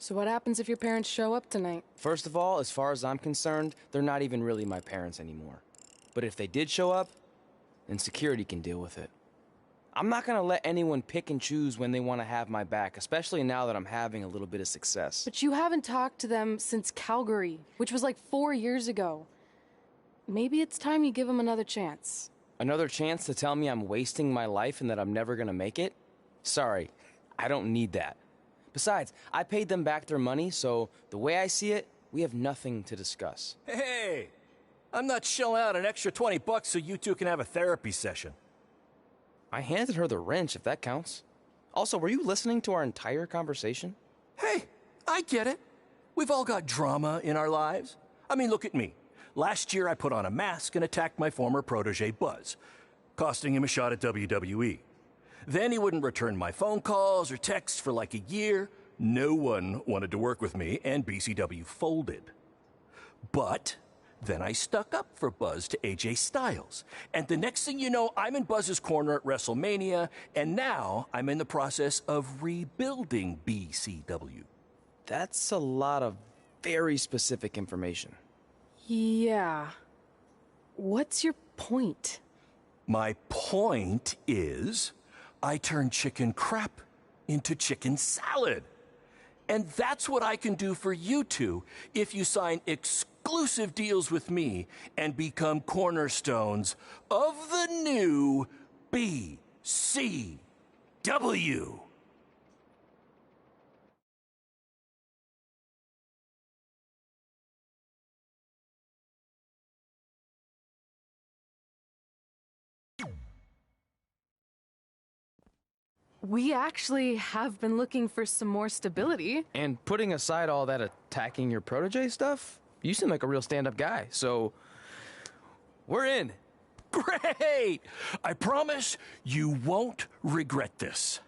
So what happens if your parents show up tonight? First of all, as far as I'm concerned, they're not even really my parents anymore. But if they did show up, then security can deal with it. I'm not gonna let anyone pick and choose when they want to have my back, especially now that I'm having a little bit of success. But you haven't talked to them since Calgary, which was like 4 years ago. Maybe it's time you give them another chance. Another chance to tell me I'm wasting my life and that I'm never gonna make it? Sorry, I don't need that. Besides, I paid them back their money, so the way I see it, we have nothing to discuss. Hey, I'm not shelling out an extra $20 so you two can have a therapy session. I handed her the wrench, if that counts. Also, were you listening to our entire conversation? Hey, I get it. We've all got drama in our lives. I mean, look at me. Last year I put on a mask and attacked my former protege Buzz, costing him a shot at WWE. Then he wouldn't return my phone calls or texts for like a year. No one wanted to work with me, and BCW folded. But then I stuck up for Buzz to AJ Styles. And the next thing you know, I'm in Buzz's corner at WrestleMania, and now I'm in the process of rebuilding BCW. That's a lot of very specific information. Yeah. What's your point? My point is, I turned chicken crap into chicken salad. And that's what I can do for you two if you sign exclusive deals with me and become cornerstones of the new BCW. We actually have been looking for some more stability. And putting aside all that attacking your protege stuff, you seem like a real stand-up guy, so we're in. Great! I promise you won't regret this.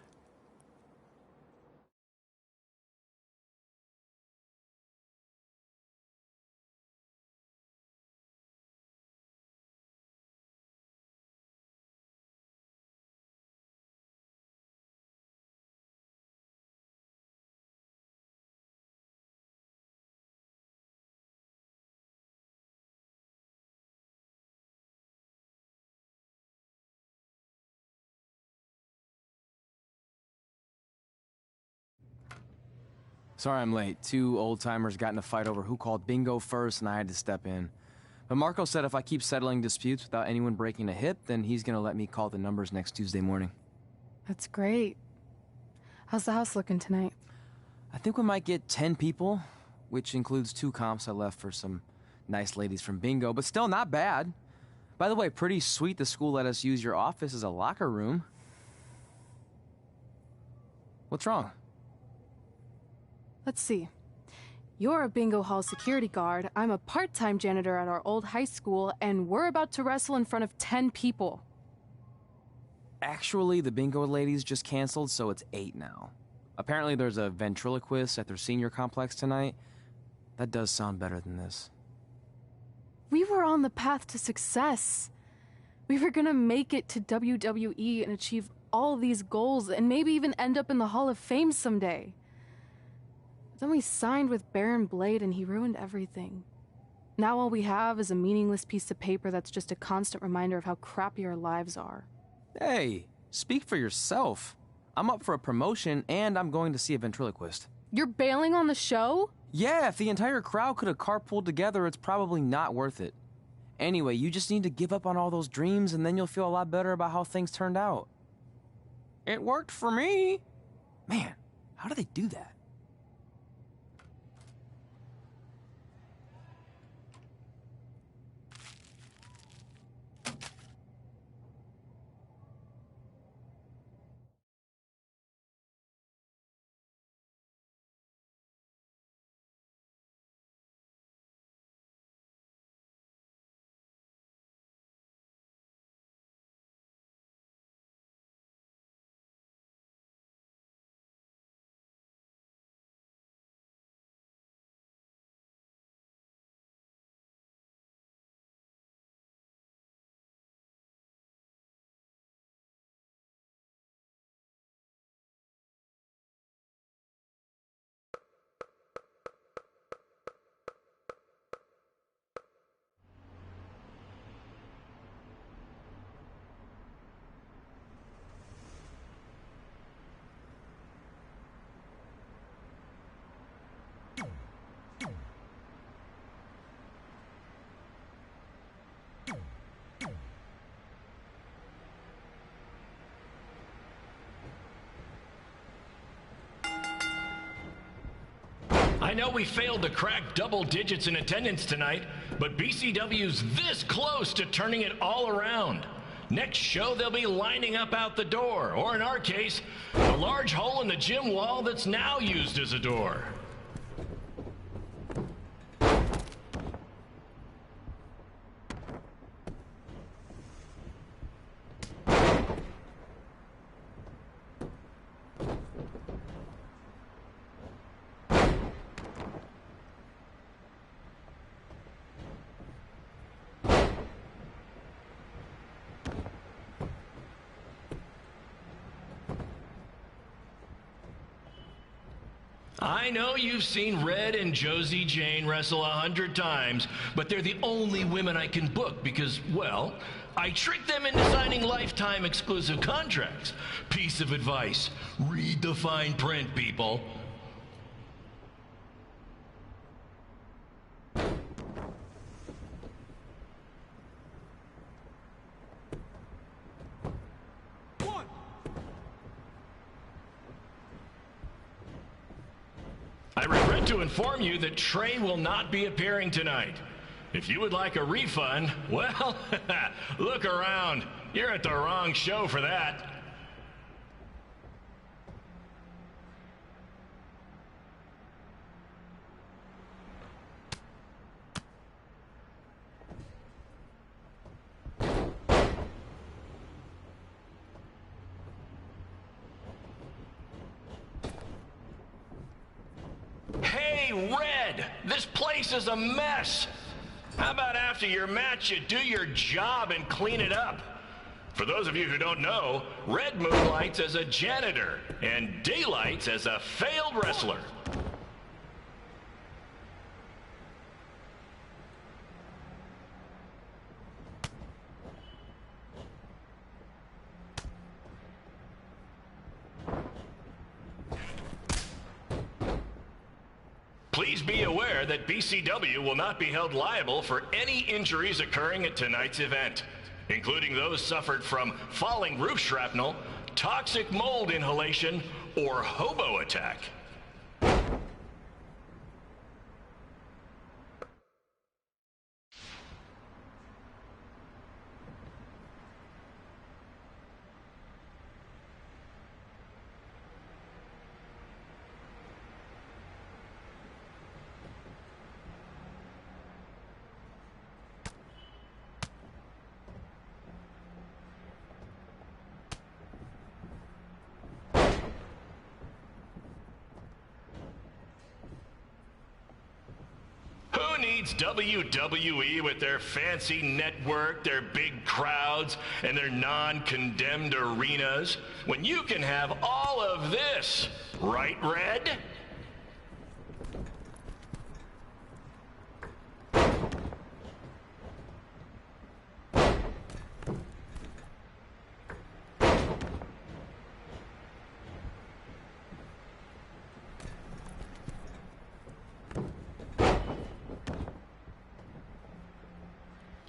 Sorry I'm late. Two old-timers got in a fight over who called bingo first, and I had to step in. But Marco said if I keep settling disputes without anyone breaking a hip, then he's gonna let me call the numbers next Tuesday morning. That's great. How's the house looking tonight? I think we might get 10 people, which includes 2 comps I left for some nice ladies from bingo, but still not bad. By the way, pretty sweet the school let us use your office as a locker room. What's wrong? Let's see. You're a bingo hall security guard, I'm a part-time janitor at our old high school, and we're about to wrestle in front of 10 people. Actually, the bingo ladies just canceled, so it's 8 now. Apparently there's a ventriloquist at their senior complex tonight. That does sound better than this. We were on the path to success. We were gonna make it to WWE and achieve all these goals and maybe even end up in the Hall of Fame someday. Then we signed with Baron Blade and he ruined everything. Now all we have is a meaningless piece of paper that's just a constant reminder of how crappy our lives are. Hey, speak for yourself. I'm up for a promotion and I'm going to see a ventriloquist. You're bailing on the show? Yeah, if the entire crowd could have carpooled together, it's probably not worth it. Anyway, you just need to give up on all those dreams and then you'll feel a lot better about how things turned out. It worked for me. Man, how do they do that? I know we failed to crack double digits in attendance tonight, but BCW's this close to turning it all around. Next show, they'll be lining up out the door, or in our case, a large hole in the gym wall that's now used as a door. I know you've seen Red and Josie Jane wrestle 100 times, but they're the only women I can book because, well, I tricked them into signing lifetime exclusive contracts. Piece of advice: read the fine print, people. I regret to inform you that Trey will not be appearing tonight. If you would like a refund, well, look around. You're at the wrong show for that. Hey, Red, this place is a mess. How about after your match you do your job and clean it up? For those of you who don't know, Red moonlights as a janitor and Daylights as a failed wrestler. Please be aware that BCW will not be held liable for any injuries occurring at tonight's event, including those suffered from falling roof shrapnel, toxic mold inhalation, or hobo attack. Who needs WWE with their fancy network, their big crowds, and their non-condemned arenas, when you can have all of this, right, Red?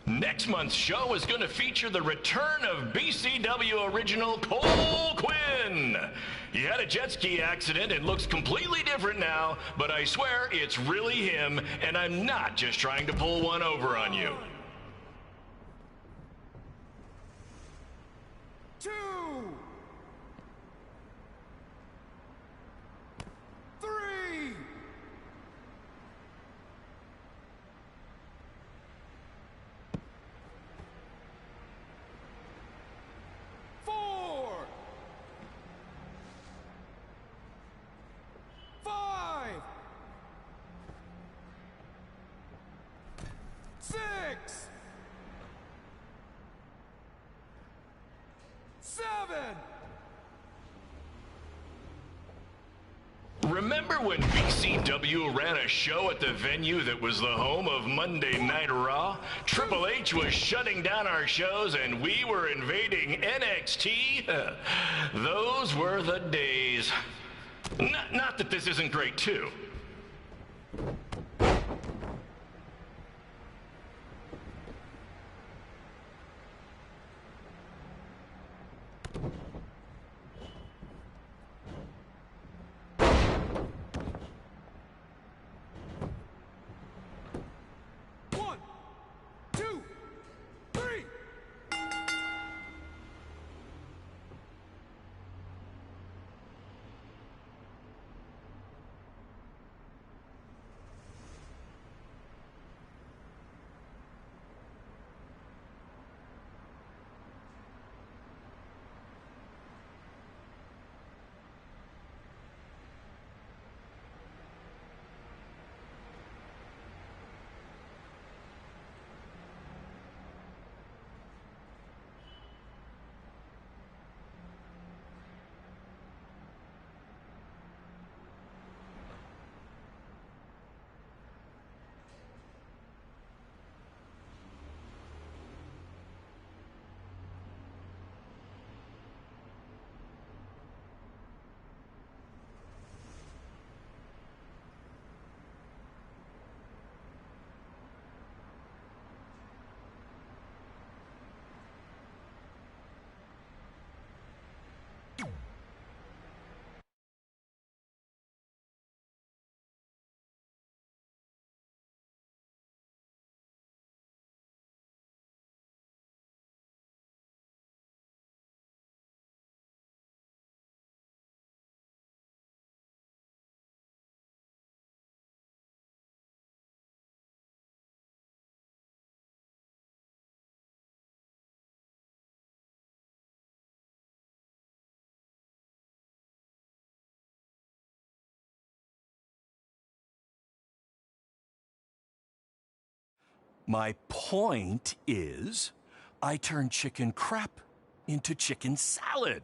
Next month's show is going to feature the return of BCW original Cole Quinn. He had a jet ski accident and looks completely different now, but I swear it's really him, and I'm not just trying to pull one over on you. 2, 3, 4, 5, 6, 7. Remember when BCW ran a show at the venue that was the home of Monday Night Raw? Triple H was shutting down our shows and we were invading NXT? Those were the days. Not that this isn't great too. My point is, I turn chicken crap into chicken salad.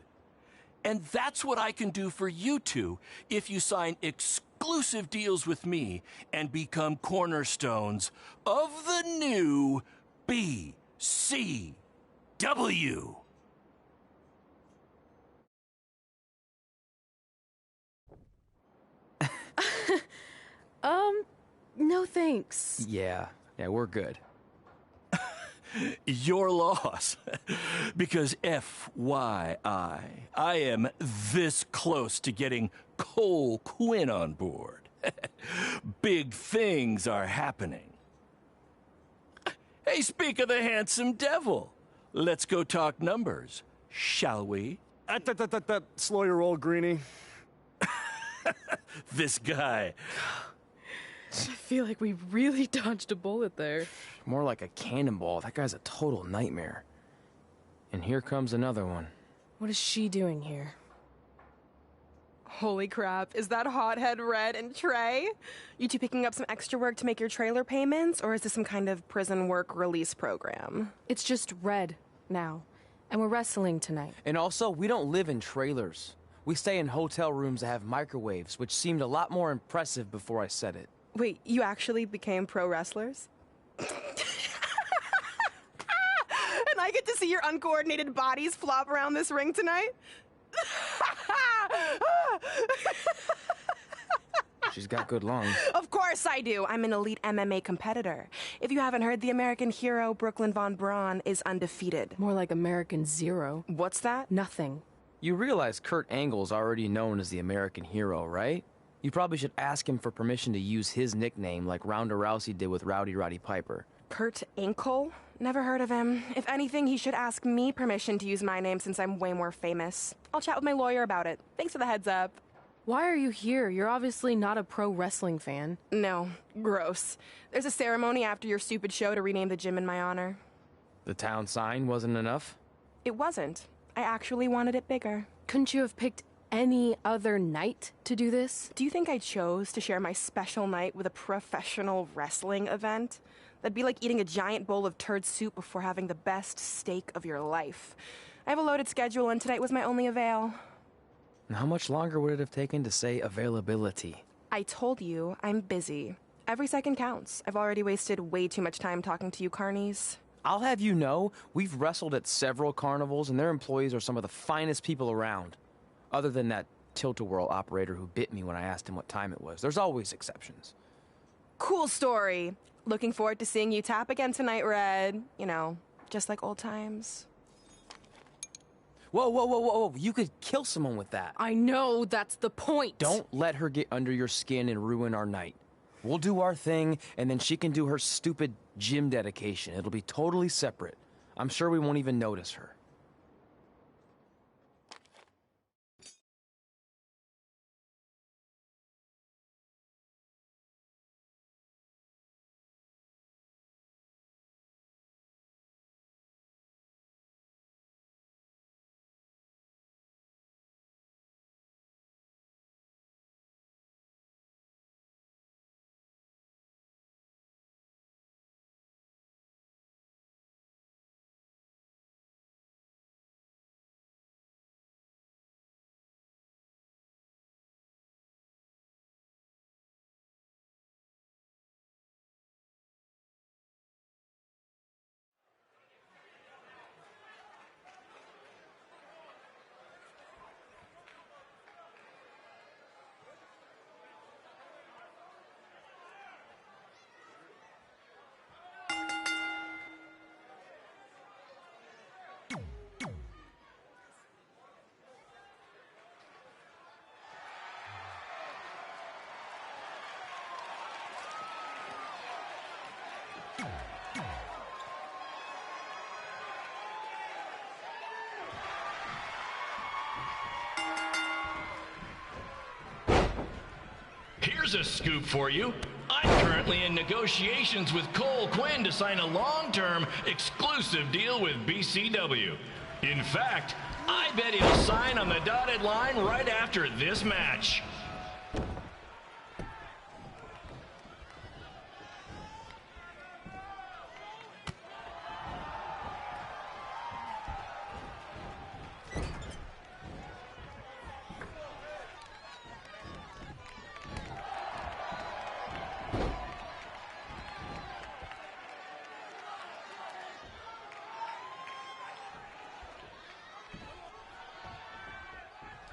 And that's what I can do for you two if you sign exclusive deals with me and become cornerstones of the new BCW. No thanks. Yeah, we're good. Your loss. Because FYI, I am this close to getting Cole Quinn on board. Big things are happening. Hey, speak of the handsome devil. Let's go talk numbers, shall we? Slow your roll, Greenie. This guy. I feel like we really dodged a bullet there. More like a cannonball. That guy's a total nightmare. And here comes another one. What is she doing here? Holy crap, is that hothead Red and Trey? You two picking up some extra work to make your trailer payments, or is this some kind of prison work release program? It's just Red now. And we're wrestling tonight. And also, we don't live in trailers. We stay in hotel rooms that have microwaves, which seemed a lot more impressive before I said it. Wait, you actually became pro wrestlers? And I get to see your uncoordinated bodies flop around this ring tonight? She's got good lungs. Of course I do. I'm an elite MMA competitor. If you haven't heard, the American hero Brooklyn Von Braun is undefeated. More like American Zero. What's that? Nothing. You realize Kurt Angle's already known as the American hero, right? You probably should ask him for permission to use his nickname like Ronda Rousey did with Rowdy Roddy Piper. Kurt Angle? Never heard of him. If anything, he should ask me permission to use my name since I'm way more famous. I'll chat with my lawyer about it. Thanks for the heads up. Why are you here? You're obviously not a pro wrestling fan. No, gross. There's a ceremony after your stupid show to rename the gym in my honor. The town sign wasn't enough? It wasn't. I actually wanted it bigger. Couldn't you have picked any other night to do this? Do you think I chose to share my special night with a professional wrestling event? That'd be like eating a giant bowl of turd soup before having the best steak of your life. I have a loaded schedule, and tonight was my only avail. And how much longer would it have taken to say availability? I told you, I'm busy. Every second counts. I've already wasted way too much time talking to you carnies. I'll have you know, we've wrestled at several carnivals, and their employees are some of the finest people around. Other than that tilt-a-whirl operator who bit me when I asked him what time it was. There's always exceptions. Cool story. Looking forward to seeing you tap again tonight, Red. You know, just like old times. Whoa. You could kill someone with that. I know, that's the point. Don't let her get under your skin and ruin our night. We'll do our thing, and then she can do her stupid gym dedication. It'll be totally separate. I'm sure we won't even notice her. Here's a scoop for you. I'm currently in negotiations with Cole Quinn to sign a long-term exclusive deal with BCW. In fact, I bet he'll sign on the dotted line right after this match.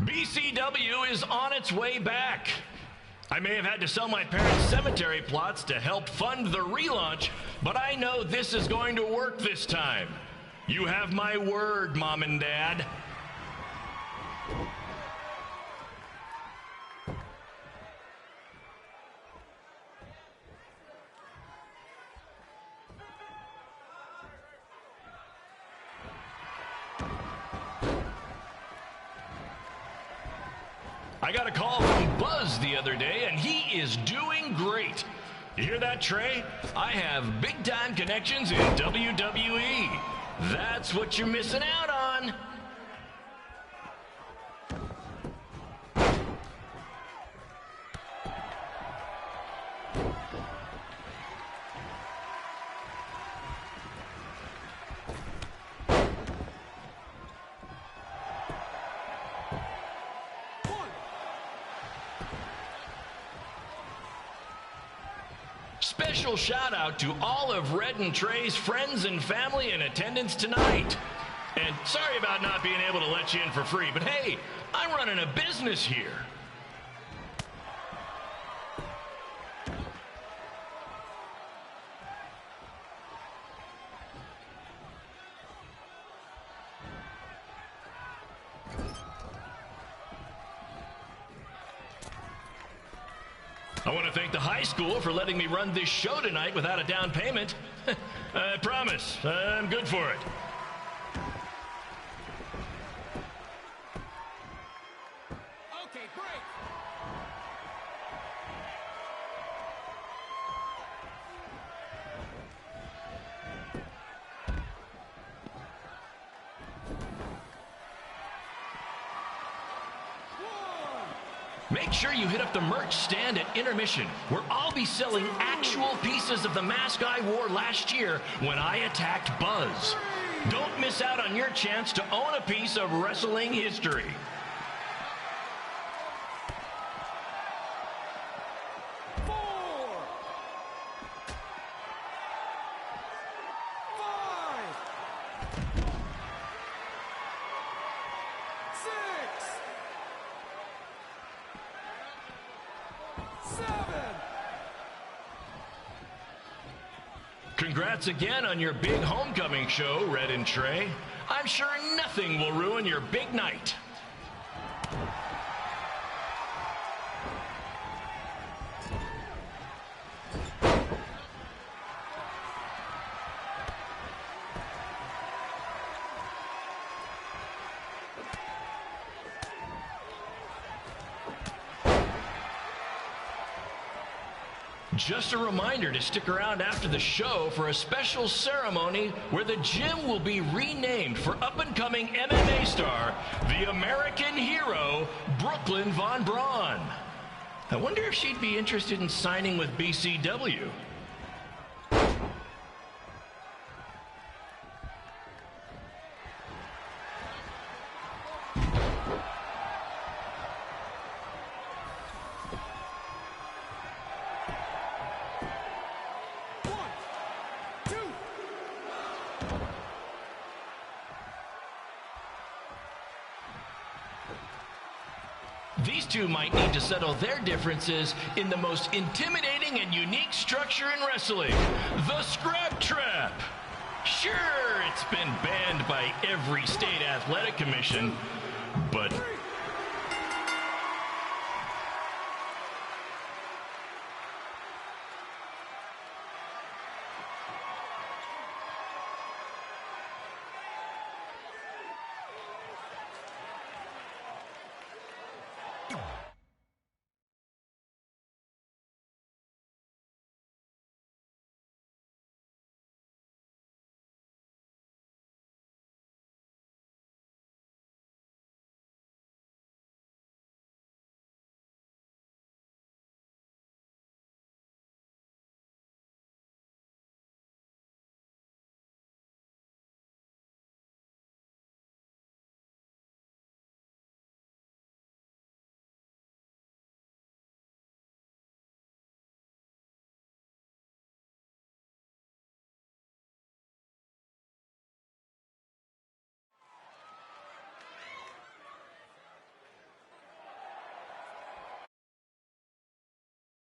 BCW is on its way back. I may have had to sell my parents' cemetery plots to help fund the relaunch, but I know this is going to work this time. You have my word, Mom and Dad. I got a call from Buzz the other day, and he is doing great. You hear that, Trey? I have big-time connections in WWE. That's what you're missing out on. Special shout out to all of Red and Trey's friends and family in attendance tonight. And sorry about not being able to let you in for free, but hey, I'm running a business here. I want to thank the high school for letting me run this show tonight without a down payment. I promise, I'm good for it. Okay, break. Make sure you hit up the merch stand at intermission, where I'll be selling actual pieces of the mask I wore last year when I attacked Buzz. Don't miss out on your chance to own a piece of wrestling history. Congrats again on your big homecoming show, Red and Trey. I'm sure nothing will ruin your big night. Just a reminder to stick around after the show for a special ceremony where the gym will be renamed for up-and-coming MMA star, the American hero, Brooklyn Von Braun. I wonder if she'd be interested in signing with BCW. These two might need to settle their differences in the most intimidating and unique structure in wrestling, the Scrap Trap. Sure, it's been banned by every state athletic commission, but